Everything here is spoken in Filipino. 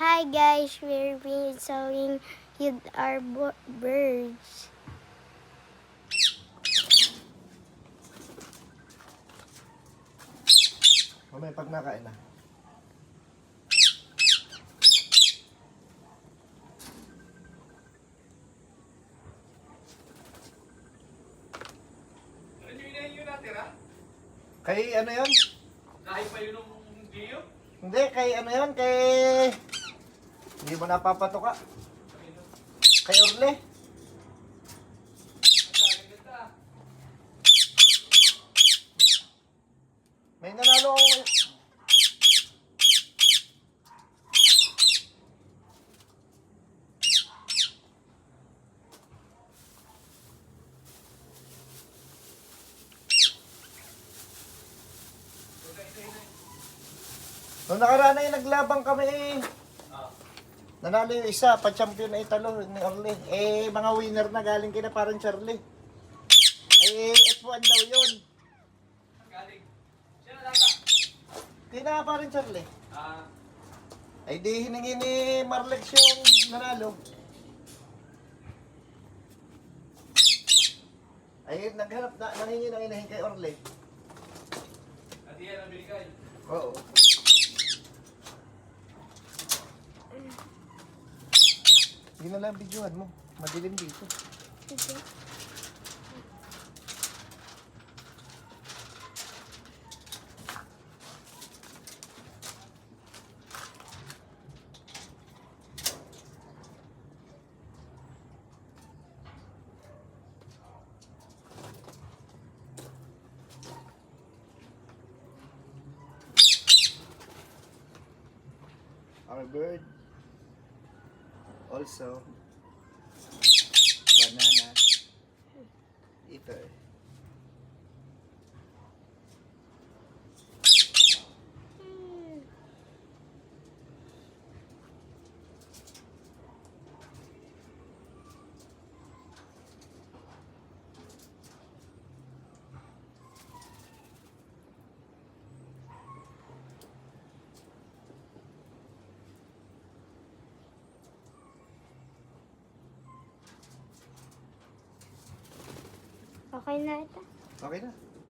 Hi guys, we're showing you our birds. Mamaya pag nakain na. Ano yung inahin yun natin, ha? Kay ano yun? Kahit pa yun ng Gio? Hindi, kay ano yun? Kay... Hindi mo napapatuka. Kay Orle. May nanalo ako. Nung nakaraan ay naglabang kami eh. Nanalo yung isa, pa-champion na italo ni Orle. Eh, mga winner na galing kina parang Charlie. Eh, F1 daw yun. Galing. Siya nalaga. Kina parang Charlie. Ah, Ay di hiningi ni Marlex yung nanalo. Ay naghanap na, nangingi ng inahin kay Orle. at yan ang binigay. Oo. Hindi na lang videohan mo. Madilim dito. Okay. Our bird. Also, banana. Eater. Okay na ito. Okay na.